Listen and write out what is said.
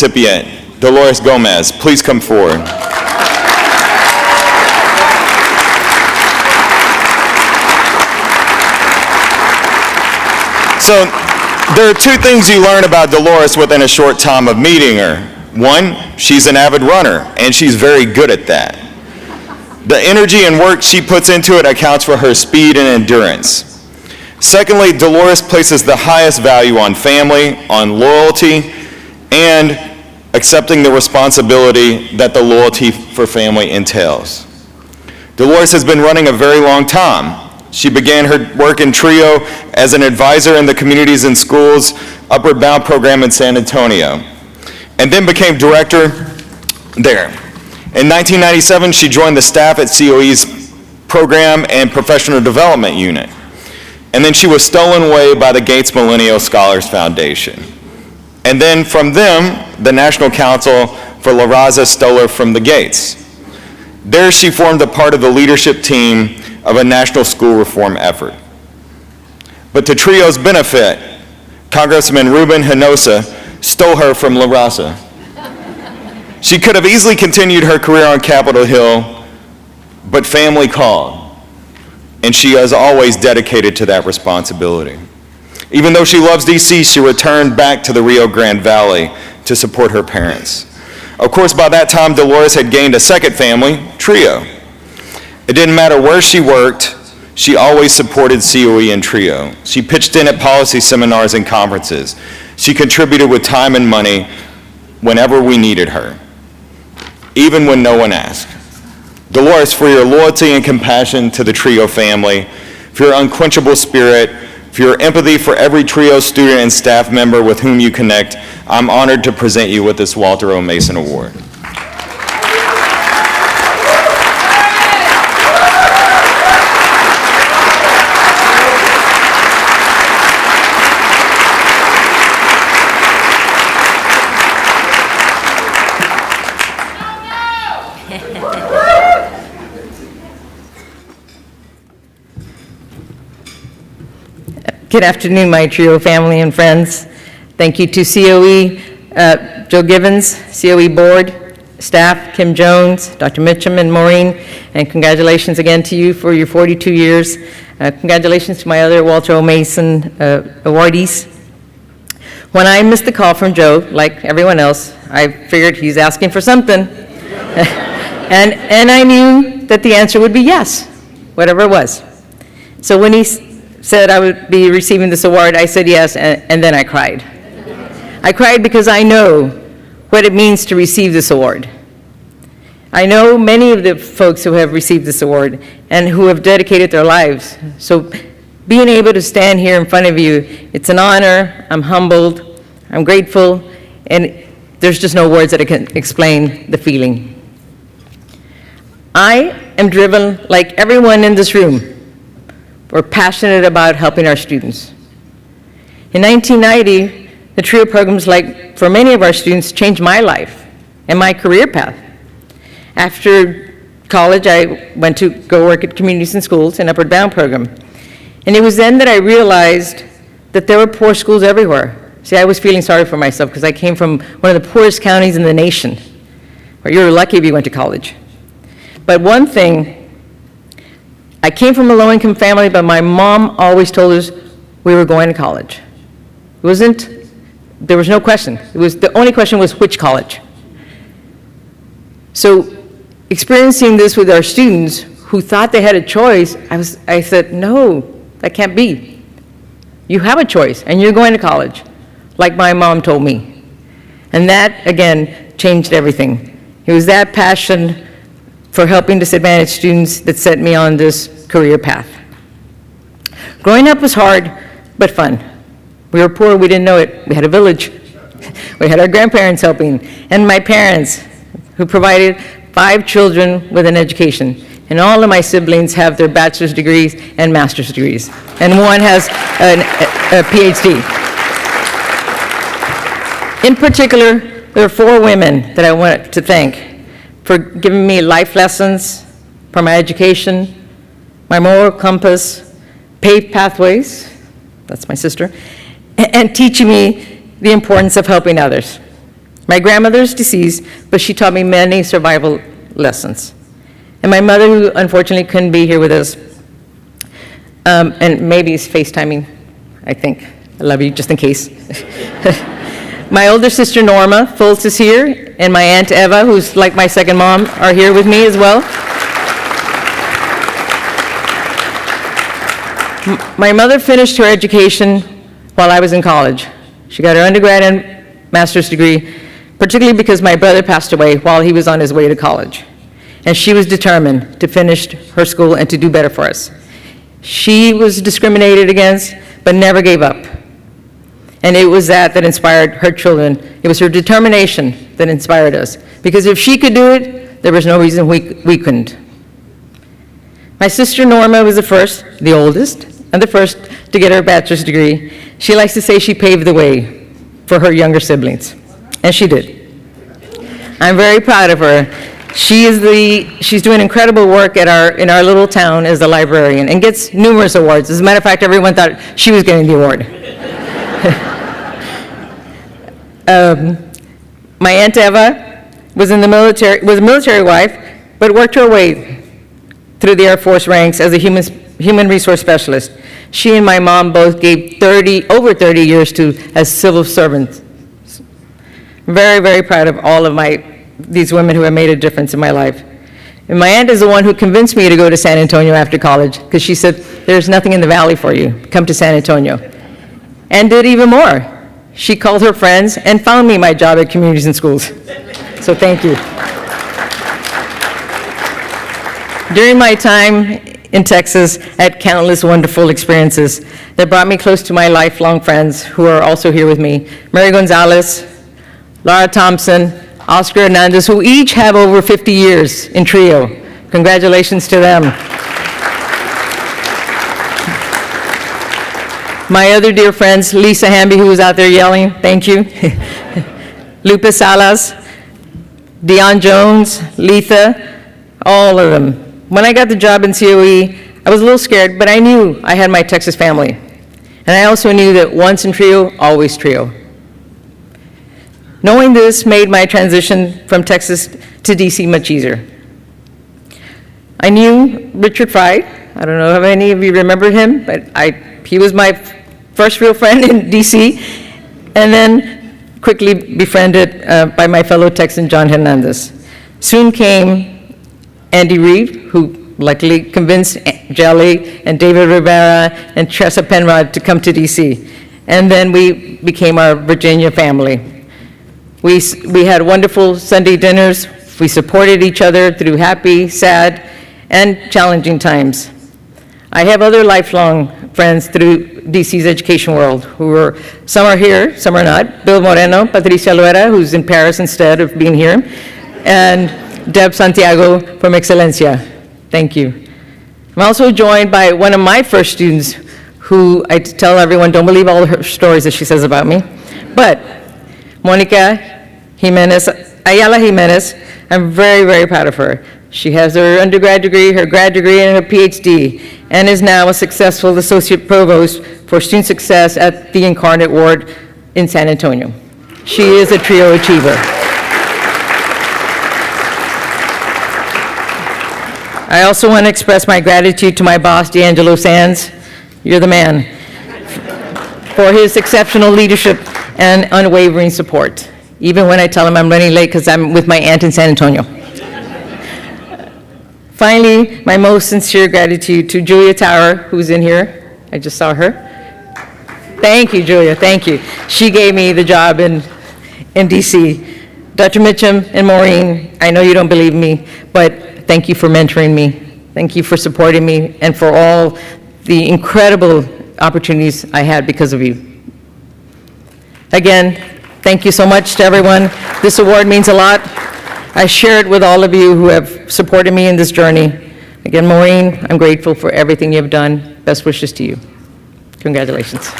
recipient, Dolores Gomez. Please come forward. So there are two things you learn about Dolores within a short time of meeting her. One, she's an avid runner, and she's very good at that. The energy and work she puts into it accounts for her speed and endurance. Secondly, Dolores places the highest value on family, on loyalty, and accepting the responsibility that the loyalty for family entails. Dolores has been running a very long time. She began her work in TRIO as an advisor in the Communities and Schools Upward Bound program in San Antonio, and then became director there. In 1997, she joined the staff at COE's Program and Professional Development Unit, and then she was stolen away by the Gates Millennial Scholars Foundation. And then from them, the National Council for La Raza stole her from the Gates. There she formed a part of the leadership team of a national school reform effort. But to TRIO's benefit, Congressman Ruben Hinojosa stole her from La Raza. She could have easily continued her career on Capitol Hill, but family called, and she is always dedicated to that responsibility. Even though she loves DC, she returned back to the Rio Grande Valley to support her parents. Of course, by that time, Dolores had gained a second family, TRIO. It didn't matter where she worked, she always supported COE and TRIO. She pitched in at policy seminars and conferences. She contributed with time and money whenever we needed her, even when no one asked. Dolores, for your loyalty and compassion to the TRIO family, for your unquenchable spirit, for your empathy for every TRIO student and staff member with whom you connect, I'm honored to present you with this Walter O. Mason Award. Good afternoon, my TRIO family and friends. Thank you to COE, Joe Givens, COE board, staff, Kim Jones, Dr. Mitchum, and Maureen, and congratulations again to you for your 42 years. Congratulations to my other Walter O. Mason awardees. When I missed the call from Joe, like everyone else, I figured he's asking for something. and I knew that the answer would be yes, whatever it was. So when he said I would be receiving this award, I said yes, and then I cried. I cried because I know what it means to receive this award. I know many of the folks who have received this award and who have dedicated their lives. So being able to stand here in front of you, it's an honor. I'm humbled, I'm grateful, and there's just no words that can explain the feeling. I am driven, like everyone in this room. We're passionate about helping our students. In 1990, the TRIO programs, like for many of our students, changed my life and my career path. After college, I went to go work at Communities and Schools, an Upward Bound program. And it was then that I realized that there were poor schools everywhere. See, I was feeling sorry for myself because I came from one of the poorest counties in the nation, where you were lucky if you went to college. But one thing, I came from a low-income family, but my mom always told us we were going to college. There was no question. The only question was which college. So experiencing this with our students who thought they had a choice, I said, no, that can't be. You have a choice, and you're going to college, like my mom told me. And that, again, changed everything. It was that passion for helping disadvantaged students that set me on this career path. Growing up was hard, but fun. We were poor, we didn't know it. We had a village. We had our grandparents helping, and my parents, who provided 5 children with an education. And all of my siblings have their bachelor's degrees and master's degrees, and one has a PhD. In particular, there are 4 women that I want to thank for giving me life lessons, for my education, my moral compass, paved pathways, that's my sister, and teaching me the importance of helping others. My grandmother's deceased, but she taught me many survival lessons. And my mother, who unfortunately couldn't be here with us, and maybe is FaceTiming, I think. I love you, just in case. My older sister, Norma Fultz, is here, and my Aunt Eva, who's like my second mom, are here with me as well. My mother finished her education while I was in college. She got her undergrad and master's degree, particularly because my brother passed away while he was on his way to college. And she was determined to finish her school and to do better for us. She was discriminated against, but never gave up. And it was that inspired her children. It was her determination that inspired us. Because if she could do it, there was no reason we couldn't. My sister Norma was the oldest, and the first to get her bachelor's degree. She likes to say she paved the way for her younger siblings, and she did. I'm very proud of her. She's doing incredible work in our little town as a librarian and gets numerous awards. As a matter of fact, everyone thought she was getting the award. My Aunt Eva was a military wife, but worked her way through the Air Force ranks as a human resource specialist. She and my mom both gave over 30 years as civil servants. Very, very proud of all of these women who have made a difference in my life. And my aunt is the one who convinced me to go to San Antonio after college, because she said, there's nothing in the valley for you, come to San Antonio. And did even more. She called her friends and found me my job at Communities and Schools. So thank you. During my time in Texas, I had countless wonderful experiences that brought me close to my lifelong friends who are also here with me. Mary Gonzalez, Laura Thompson, Oscar Hernandez, who each have over 50 years in TRIO. Congratulations to them. My other dear friends, Lisa Hamby, who was out there yelling, thank you. Lupe Salas, Dion Jones, Letha, all of them. When I got the job in COE, I was a little scared, but I knew I had my Texas family. And I also knew that once in TRIO, always TRIO. Knowing this made my transition from Texas to DC much easier. I knew Richard Fry. I don't know if any of you remember him, but he was my first real friend in DC, and then quickly befriended by my fellow Texan, John Hernandez. Soon came Andy Reid, who luckily convinced Jelly and David Rivera and Tressa Penrod to come to DC. And then we became our Virginia family. We had wonderful Sunday dinners. We supported each other through happy, sad, and challenging times. I have other lifelong friends through DC's education world some are here, some are not. Bill Moreno, Patricia Loera, who's in Paris instead of being here, and Deb Santiago from Excelencia. Thank you. I'm also joined by one of my first students who I tell everyone, don't believe all her stories that she says about me, but Monica Ayala Jimenez, I'm very, very proud of her. She has her undergrad degree, her grad degree, and her PhD, and is now a successful associate provost for student success at the Incarnate Ward in San Antonio. She is a TRIO achiever. I also want to express my gratitude to my boss, D'Angelo Sands, you're the man, for his exceptional leadership and unwavering support, even when I tell him I'm running late because I'm with my aunt in San Antonio. Finally, my most sincere gratitude to Julia Tower, who's in here. I just saw her. Thank you, Julia, thank you. She gave me the job in DC. Dr. Mitchum and Maureen, I know you don't believe me, but thank you for mentoring me. Thank you for supporting me and for all the incredible opportunities I had because of you. Again, thank you so much to everyone. This award means a lot. I share it with all of you who have supported me in this journey. Again, Maureen, I'm grateful for everything you've done. Best wishes to you. Congratulations.